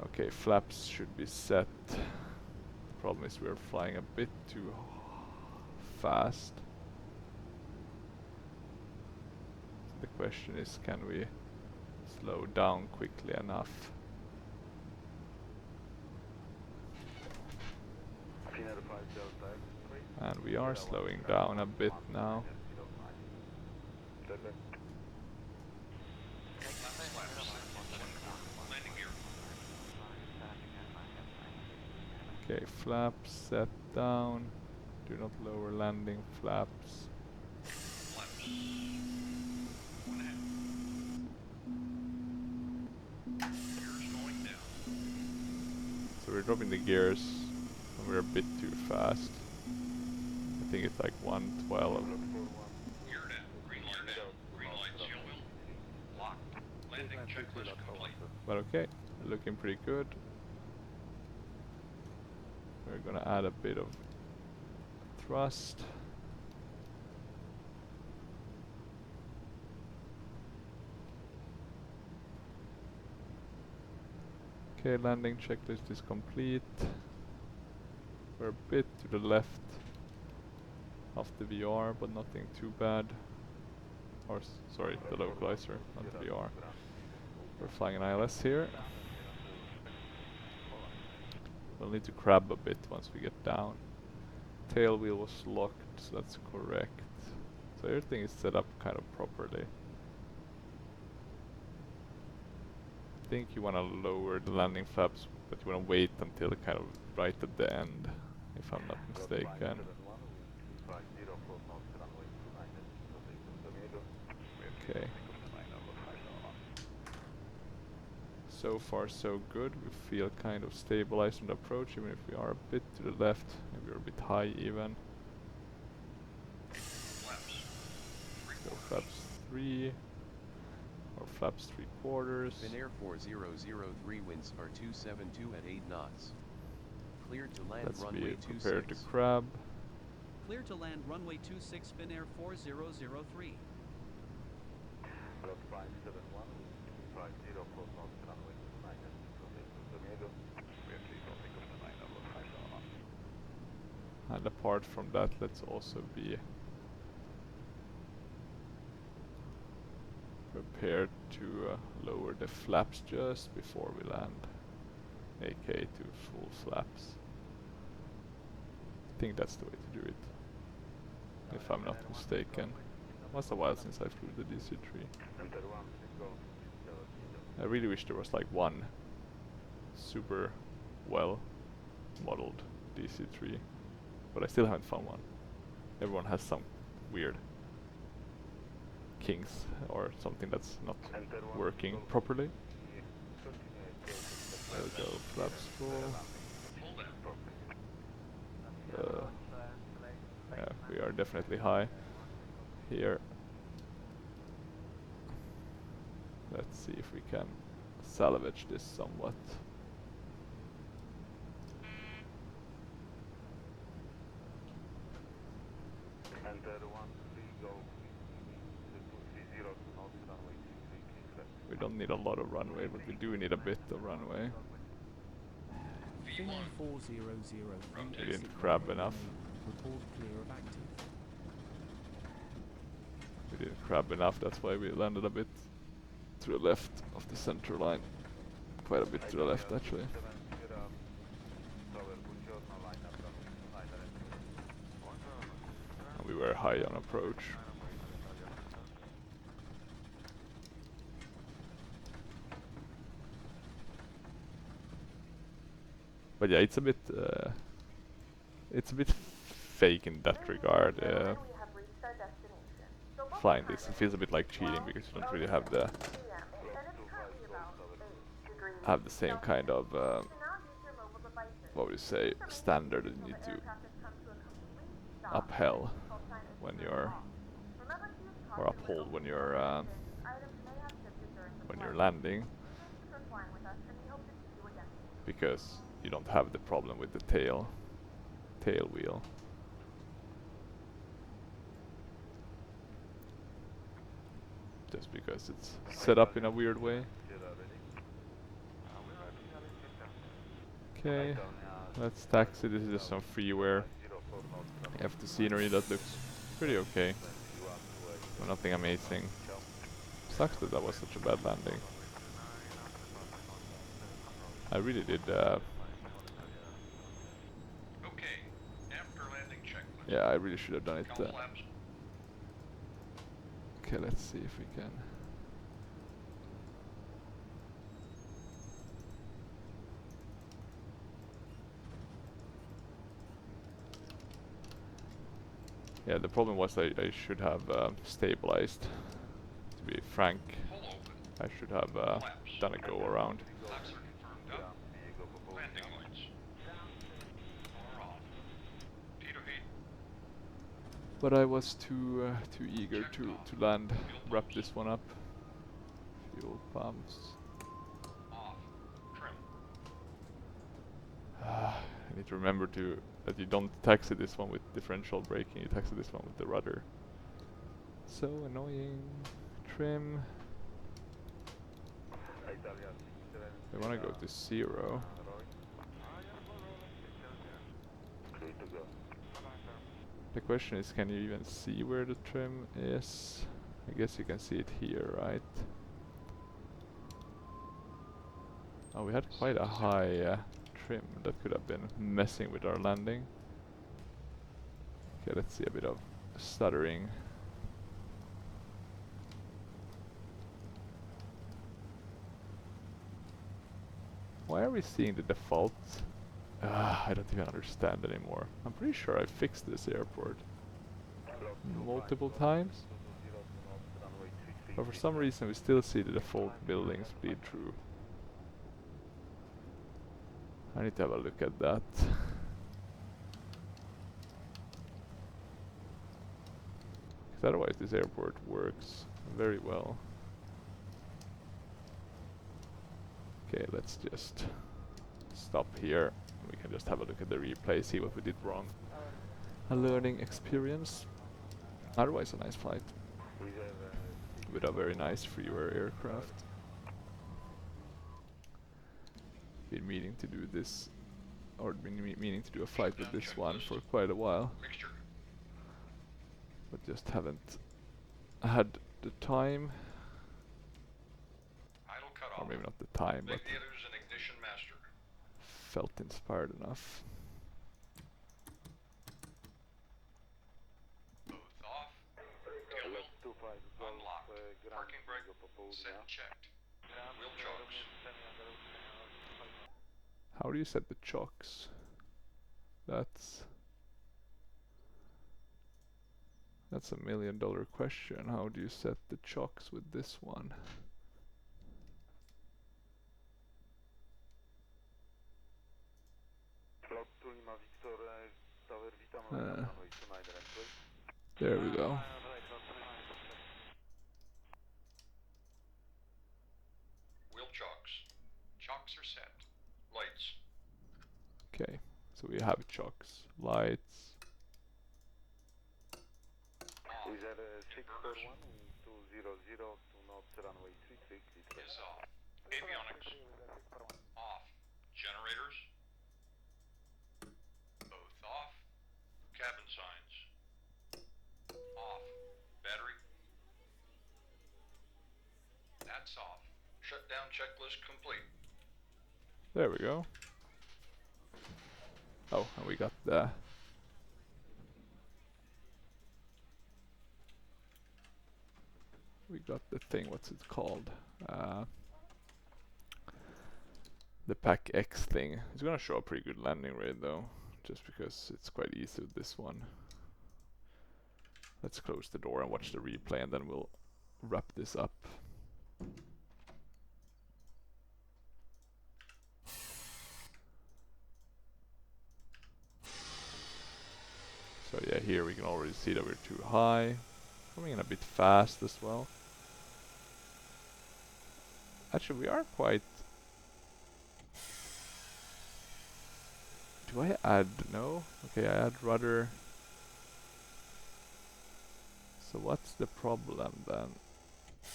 Okay, flaps should be set. The problem is we're flying a bit too fast. The question is, can we slow down quickly enough? And we are slowing down a bit now. Okay, flaps set down. Do not lower landing flaps. So we're dropping the gears and we're a bit too fast. I think it's like 112. Gear down, green light, seal wheel, locked, landing checklist complete. But okay, looking pretty good. We're gonna add a bit of thrust. Okay, landing checklist is complete. We're a bit to the left of the VR, but nothing too bad. Or sorry, the localizer, not the VR. We're flying an ILS here. We'll need to crab a bit once we get down. Tail wheel was locked, so that's correct. So everything is set up kind of properly. I think you want to lower the landing flaps, but you want to wait until kind of right at the end, if I'm not mistaken. Okay. So far so good. We feel kind of stabilized on the approach, even if we are a bit to the left, maybe we're a bit high even. So flaps 3 or flaps 3/4. Finnair 4003 winds are 272 at 8 knots. Cleared to land Let's runway be 26. prepared to crab. Clear to land runway 26 Finnair 4003. And apart from that, let's also be prepared to lower the flaps just before we land, aka to full flaps. I think that's the way to do it, if I'm not mistaken. It's a while since I flew the DC-3. I really wish there was like one super well modeled DC-3, but I still haven't found one. Everyone has some weird kinks or something that's not working properly. There we go, flaps full. Yeah, we are definitely high here. Let's see if we can salvage this somewhat. And the one we go to 20 knots runway 23 left. We don't need a lot of runway, but we do need a bit of runway. Finnair 4003 We didn't grab enough. Report clear of active. We didn't grab enough, that's why we landed a bit to the left of the center line. Quite a bit to the left actually. And we were high on approach. But yeah, it's a bit fake in that regard. Flying this, it feels a bit like cheating because you don't really have the same kind of what would you say, standard that you need to uphold when you're landing, because you don't have the problem with the tail wheel. Just because it's set up in a weird way. Okay, let's taxi. This is just some freeware. You have the scenery that looks pretty okay. But nothing amazing. Sucks that was such a bad landing. I really did. Yeah, I really should have done it. Okay, let's see if we can. Yeah, the problem was I should have stabilized. To be frank, I should have done a go around. But I was too eager to land, wrap this one up. Fuel pumps. I need to remember that you don't taxi this one with differential braking, you taxi this one with the rudder. So annoying. Trim. I wanna go to 0. The question is, can you even see where the trim is? I guess you can see it here, right? Oh, we had quite a high trim that could have been messing with our landing. Okay, let's see a bit of stuttering. Why are we seeing the default? I don't even understand anymore. I'm pretty sure I fixed this airport multiple times, but for some reason we still see the default buildings bleed through. I need to have a look at that. Because otherwise this airport works very well. Okay, let's just stop here. We can just have a look at the replay, see what we did wrong. A learning experience. Otherwise a nice flight. With a very nice freeware aircraft. Been meaning to do this, or been meaning to do a flight with this one for quite a while. But just haven't had the time. Or maybe not the time, but felt inspired enough. Both off. Tail wheel unlocked. Parking brake set checked. Wheel chocks. How do you set the chocks? That's $1 million question. How do you set the chocks with this one? runway 29 and clear. There we go. Wheel chocks. Chocks are set. Lights. Okay, so we have chocks, lights. Is that a 641 200 to knots runway 33 clear? Is off. Avionics. Off. Generators. Both off. Cabin signs. Off. Battery. That's off. Shutdown checklist complete. There we go. Oh, and we got the thing, what's it called? The Pack X thing. It's gonna show a pretty good landing rate though, just because it's quite easy with this one. Let's close the door and watch the replay, and then we'll wrap this up. So yeah, here we can already see that we're too high. Coming in a bit fast as well. Actually, we are quite... Do I add... No? Okay, I add rudder. So what's the problem then?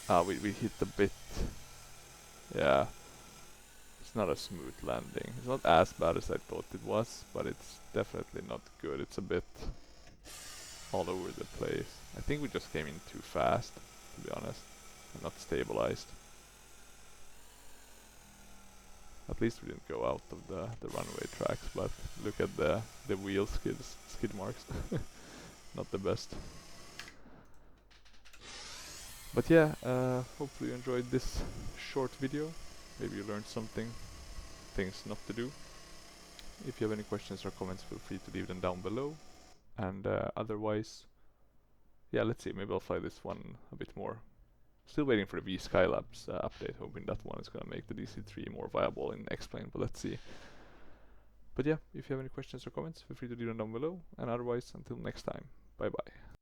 Ah, we hit a bit. Yeah. It's not a smooth landing. It's not as bad as I thought it was, but it's definitely not good. It's a bit all over the place. I think we just came in too fast, to be honest, and not stabilized. At least we didn't go out of the runway tracks, but look at the wheel skid marks. Not the best. But yeah, hopefully you enjoyed this short video. Maybe you learned something, things not to do. If you have any questions or comments, feel free to leave them down below. And otherwise, yeah, let's see, maybe I'll fly this one a bit more. Still waiting for the V Skylabs update, hoping that one is gonna make the DC-3 more viable in X-Plane, but let's see. But yeah, if you have any questions or comments, feel free to leave them down below. And otherwise, until next time, bye bye.